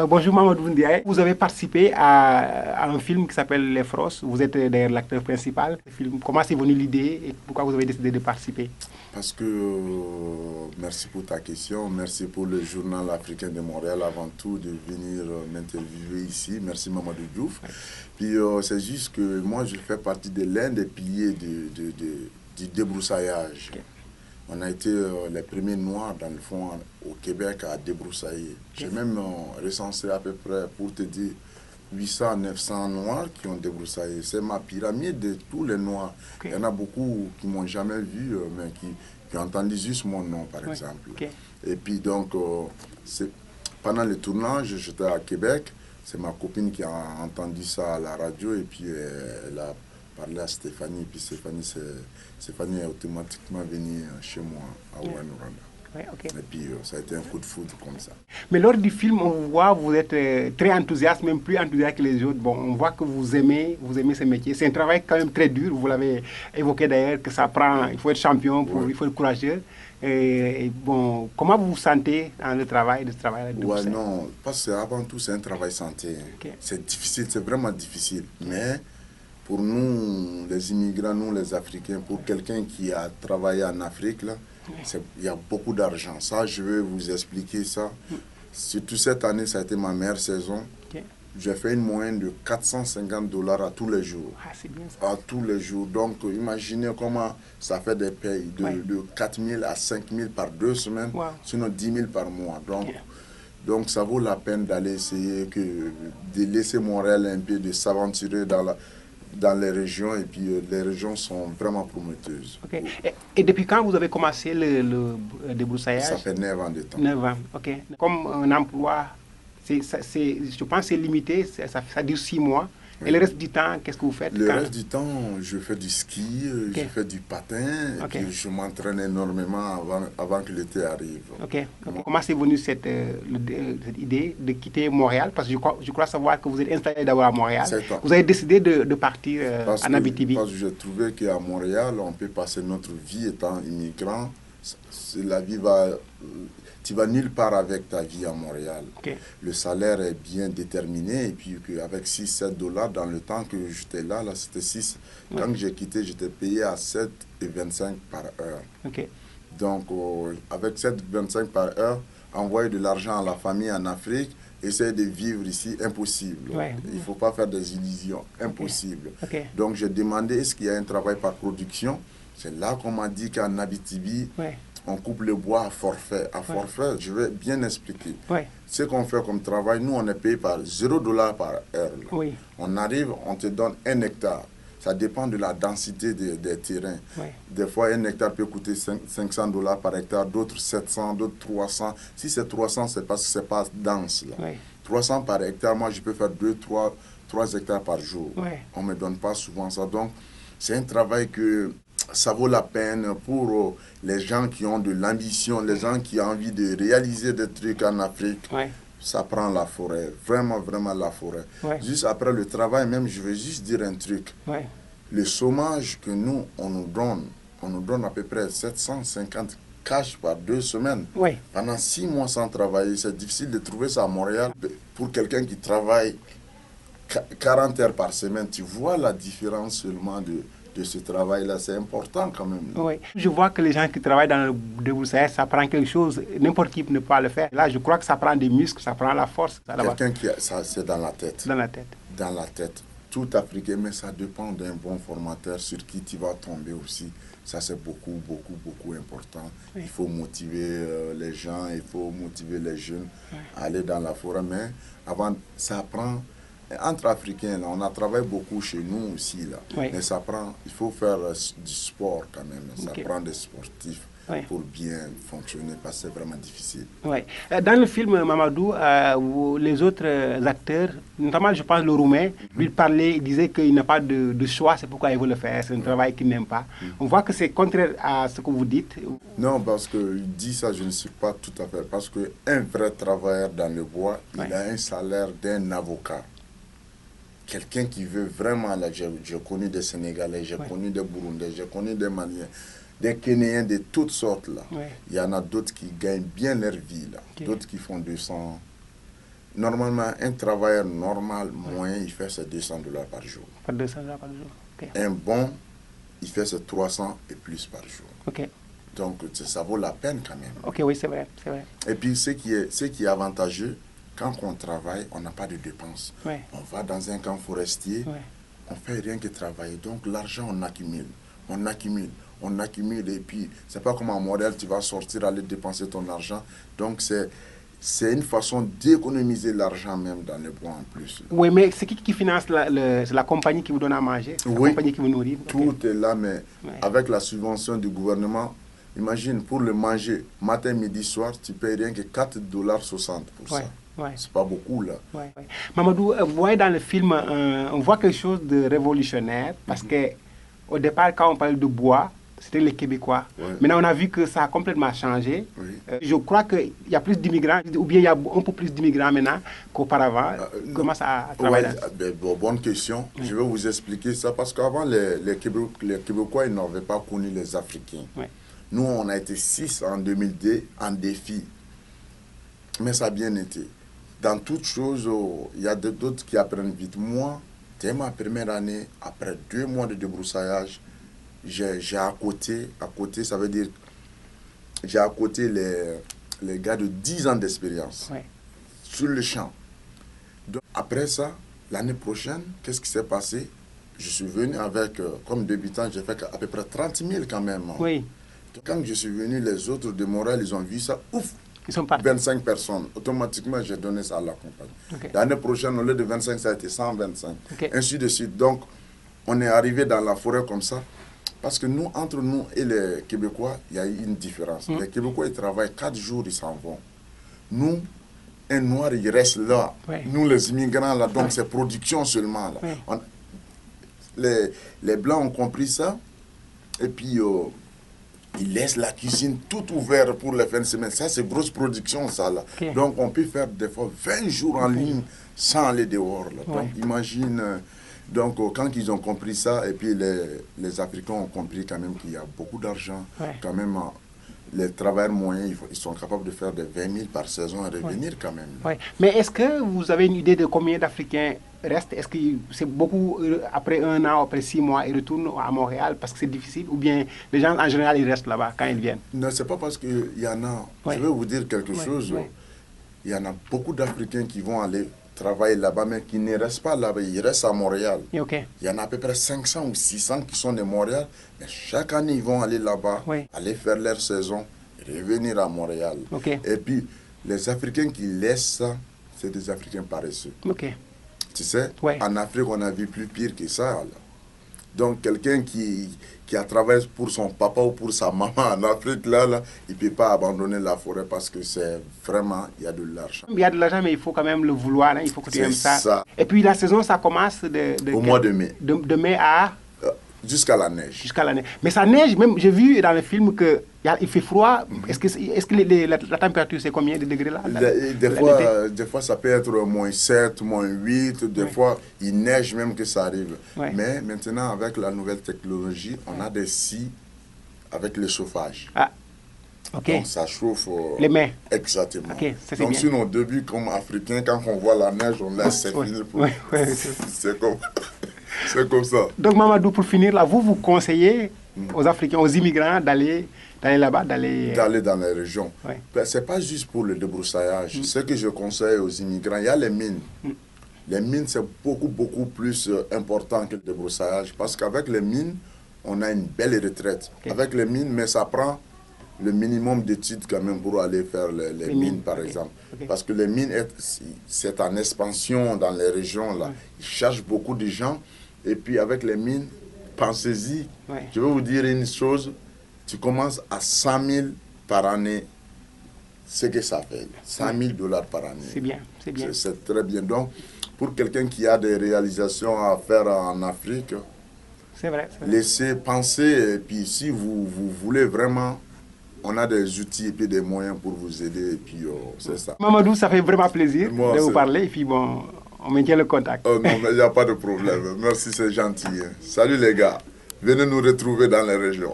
Bonjour Mamadou Ndiaye. Vous avez participé à un film qui s'appelle Les Frosses. Vous êtes d'ailleurs l'acteur principal. Comment c'est venu l'idée et pourquoi vous avez décidé de participer? Parce que, merci pour ta question, merci pour le journal africain de Montréal avant tout de venir m'interviewer ici. Merci Mamadou Diouf. Puis c'est juste que moi je fais partie de l'un des piliers du débroussaillage. Okay. On a été les premiers noirs dans le fond au Québec à débroussailler. J'ai même recensé à peu près, pour te dire, 800, 900 noirs qui ont débroussaillé. C'est ma pyramide de tous les noirs. Okay. Il y en a beaucoup qui ne m'ont jamais vu, mais qui ont entendu juste mon nom, par exemple. Okay. Et puis donc, pendant le tournage, j'étais à Québec. C'est ma copine qui a entendu ça à la radio et puis elle a parlé à Stéphanie. Et puis Stéphanie est automatiquement venue chez moi à Ouanuranda. Ouais, okay. Et puis ça a été un coup de foudre comme ça. Mais lors du film, on vous voit, vous êtes très enthousiaste, même plus enthousiaste que les autres. Bon, on voit que vous aimez ce métier. C'est un travail quand même très dur. Vous l'avez évoqué d'ailleurs, que ça prend, il faut être champion, il faut être courageux. Et bon, comment vous vous sentez dans le travail de ce travail? Ouais, non, parce que avant tout, c'est un travail santé. Okay. C'est difficile, c'est vraiment difficile. Mais pour nous, les immigrants, nous les Africains, pour quelqu'un qui a travaillé en Afrique, là, il y a beaucoup d'argent. Ça, je vais vous expliquer ça. Surtout cette année, ça a été ma meilleure saison. Okay. J'ai fait une moyenne de $450 à tous les jours. Ah, c'est bien ça. À tous les jours. Donc, imaginez comment ça fait des payes de 4 000 à 5 000 par 2 semaines, sinon 10 000 par mois. Donc, ça vaut la peine d'aller essayer, de laisser Montréal un peu, de s'aventurer dans les régions, et puis les régions sont vraiment prometteuses. Okay. Et depuis quand vous avez commencé le débroussaillage? Ça fait 9 ans de temps. 9 ans, ok. Comme un emploi, je pense que c'est limité, ça dure 6 mois. Oui. Et le reste du temps, qu'est-ce que vous faites? Le reste du temps, je fais du ski, je fais du patin, et puis je m'entraîne énormément avant que l'été arrive. Okay. Comment c'est venu cette idée de quitter Montréal? Parce que je crois savoir que vous êtes installé d'abord à Montréal. Vous avez décidé de partir en Abitibi. Parce que j'ai trouvé qu'à Montréal, on peut passer notre vie étant immigrant. La vie va... Tu vas nulle part avec ta vie à Montréal. Okay. Le salaire est bien déterminé et puis avec $6-7 dans le temps que j'étais là c'était 6. Ouais. Quand j'ai quitté, j'étais payé à 7,25 par heure. Okay. Donc, avec 7,25 par heure, envoyer de l'argent à la famille en Afrique, essayer de vivre ici, impossible. Ouais. Il ne faut pas faire des illusions, impossible. Okay. Donc, j'ai demandé est-ce qu'il y a un travail par production. C'est là qu'on m'a dit qu'en Abitibi, on coupe le bois à forfait. À forfait, je vais bien expliquer. Ce qu'on fait comme travail, nous, on est payé par $0 par heure. Oui. On arrive, on te donne 1 hectare. Ça dépend de la densité des terrains. Des fois, 1 hectare peut coûter $500 par hectare, d'autres 700, d'autres 300. Si c'est 300, c'est parce que ce n'est pas dense. Là. 300 par hectare, moi, je peux faire 3 hectares par jour. On ne me donne pas souvent ça. Donc, c'est un travail que... ça vaut la peine pour les gens qui ont de l'ambition, les gens qui ont envie de réaliser des trucs en Afrique. Ça prend la forêt, vraiment, vraiment la forêt. Juste après le travail, même, je veux juste dire un truc. Le chômage que nous, on nous donne à peu près 750 cash par 2 semaines. Pendant 6 mois sans travailler, c'est difficile de trouver ça à Montréal. Pour quelqu'un qui travaille 40 heures par semaine, tu vois la différence seulement de ce travail-là, c'est important quand même. Oui. Je vois que les gens qui travaillent dans le débroussaillage, ça prend quelque chose, n'importe qui ne peut pas le faire. Là, je crois que ça prend des muscles, ça prend la force. Quelqu'un qui a ça, c'est dans la tête. Dans la tête. Dans la tête. Tout Africain, mais ça dépend d'un bon formateur sur qui tu vas tomber aussi. Ça, c'est beaucoup, beaucoup, beaucoup important. Il faut motiver les gens, il faut motiver les jeunes à aller dans la forêt. Mais avant, ça prend... Entre Africains, là, on a travaillé beaucoup chez nous aussi, là. Mais ça prend, il faut faire du sport quand même. Ça prend des sportifs pour bien fonctionner parce que c'est vraiment difficile. Dans le film Mamadou, les autres acteurs, notamment je pense le Roumain, lui il disait qu'il n'a pas de choix, c'est pourquoi il veut le faire, c'est un travail qu'il n'aime pas. On voit que c'est contraire à ce que vous dites. Non, parce qu'il dit ça, je ne suis pas tout à fait. Parce qu'un vrai travailleur dans le bois, il a un salaire d'un avocat. Quelqu'un qui veut vraiment, là, j'ai connu des Sénégalais, j'ai connu des Burundais, j'ai connu des Maliens, des Kenyans de toutes sortes là. Il y en a d'autres qui gagnent bien leur vie là, d'autres qui font 200, Normalement, un travailleur normal, moyen, il fait ses $200 par jour. Pas 200 $ par jour. Okay. Un bon, il fait ses 300 et plus par jour. Ok. Donc, ça vaut la peine quand même. Ok, oui, c'est vrai, c'est vrai. Et puis, ce qui est avantageux, quand on travaille, on n'a pas de dépenses. Ouais. On va dans un camp forestier, Ouais. on ne fait rien que travailler. Donc, l'argent, on accumule. On accumule. On accumule. Et puis, c'est pas comme en Montréal, tu vas sortir, aller dépenser ton argent. Donc, c'est une façon d'économiser l'argent même dans le bois en plus. Oui, mais c'est qui finance c'est la compagnie qui vous donne à manger? C'est la compagnie qui vous nourrit? Tout est là, mais avec la subvention du gouvernement, imagine, pour le manger, matin, midi, soir, tu payes rien que $4,60 pour ça. Ouais. C'est pas beaucoup, là. Ouais. Mamadou, vous voyez dans le film, on voit quelque chose de révolutionnaire, parce que au départ, quand on parlait de bois, c'était les Québécois. Ouais. Maintenant, on a vu que ça a complètement changé. Oui. Je crois qu'il y a plus d'immigrants, ou bien il y a un peu plus d'immigrants maintenant qu'auparavant. Comment ça travaille là? Bonne question. Je vais vous expliquer ça, parce qu'avant, les Québécois, ils n'avaient pas connu les Africains. Nous, on a été 6 en 2002 en défi. Mais ça a bien été. Dans toutes choses, il y a d'autres qui apprennent vite. Moi, dès ma première année, après 2 mois de débroussaillage, j'ai à côté, ça veut dire, j'ai à côté les gars de 10 ans d'expérience sur le champ. Donc, après ça, l'année prochaine, qu'est-ce qui s'est passé? Je suis venu avec, comme débutant, j'ai fait à peu près 30 000 quand même. Oui. Donc, quand je suis venu, les autres de Montréal, ils ont vu ça, ouf! Ils sont partis. 25 personnes. Automatiquement, j'ai donné ça à la compagnie. Okay. L'année prochaine, au lieu de 25, ça a été 125. Okay. Ainsi de suite. Donc, on est arrivé dans la forêt comme ça. Parce que nous, entre nous et les Québécois, il y a une différence. Les Québécois, ils travaillent 4 jours, ils s'en vont. Nous, un Noir, il reste là. Nous, les immigrants, là, donc c'est production seulement. Là. Les Blancs ont compris ça. Et puis, ils laissent la cuisine toute ouverte pour les fins de semaine. Ça, c'est grosse production, ça, là. Okay. Donc, on peut faire des fois 20 jours en ligne sans aller dehors, là. Donc, imagine... Donc, quand ils ont compris ça, et puis les Africains ont compris quand même qu'il y a beaucoup d'argent, quand même, les travailleurs moyens, ils sont capables de faire des 20 000 par saison et revenir quand même. Mais est-ce que vous avez une idée de combien d'Africains restent? Est-ce que c'est beaucoup, après 1 an, après 6 mois, ils retournent à Montréal parce que c'est difficile? Ou bien les gens, en général, ils restent là-bas quand ils viennent? Non, c'est pas parce qu'il y en a. Je vais vous dire quelque chose. Il y en a beaucoup d'Africains qui vont aller travaillent là-bas, mais qui ne restent pas là-bas, ils restent à Montréal. Il y en a à peu près 500 ou 600 qui sont de Montréal, mais chaque année, ils vont aller là-bas, aller faire leur saison, revenir à Montréal. Et puis, les Africains qui laissent ça, c'est des Africains paresseux. Tu sais, en Afrique, on a vu plus pire que ça. Là. Donc, quelqu'un qui a travaillé pour son papa ou pour sa maman en Afrique, là il ne peut pas abandonner la forêt parce que c'est vraiment, il y a de l'argent. Il y a de l'argent, mais il faut quand même le vouloir, hein, il faut que tu aimes ça. Et puis, la saison, ça commence au mois de mai. De mai à... Jusqu'à la neige. Jusqu'à la neige. Mais ça neige, même, j'ai vu dans le film qu'il fait froid. Est-ce que la température, c'est combien de degrés là? Des fois, ça peut être -7, -8. Des fois, il neige même que ça arrive. Mais maintenant, avec la nouvelle technologie, on a des scies avec le chauffage. Donc, ça chauffe... les mains. Exactement. Donc, sinon, au début, comme Africain, quand on voit la neige, on laisse s'effiler. C'est comme... C'est comme ça. Donc, Mamadou, pour finir, là, vous conseillez aux Africains, aux immigrants d'aller là-bas, d'aller dans les régions. Ce n'est pas juste pour le débroussaillage. Ce que je conseille aux immigrants, il y a les mines. Les mines, c'est beaucoup plus important que le débroussaillage. Parce qu'avec les mines, on a une belle retraite. Avec les mines, mais ça prend le minimum d'études quand même pour aller faire les mines, par exemple. Parce que les mines, c'est en expansion dans les régions. Là. Ils cherchent beaucoup de gens. Et puis avec les mines, pensez-y. Je vais vous dire une chose. Tu commences à 100 000 par année. C'est que ça fait. 100 000 $ par année. C'est bien, c'est bien. C'est très bien. Donc, pour quelqu'un qui a des réalisations à faire en Afrique, c'est vrai. Laissez penser. Et puis si vous voulez vraiment... On a des outils et puis des moyens pour vous aider, et puis c'est ça. Mamadou, ça fait vraiment plaisir de vous parler, et puis bon, on maintient le contact. Non, mais il n'y a pas de problème. Merci, c'est gentil. Hein. Salut les gars. Venez nous retrouver dans les régions.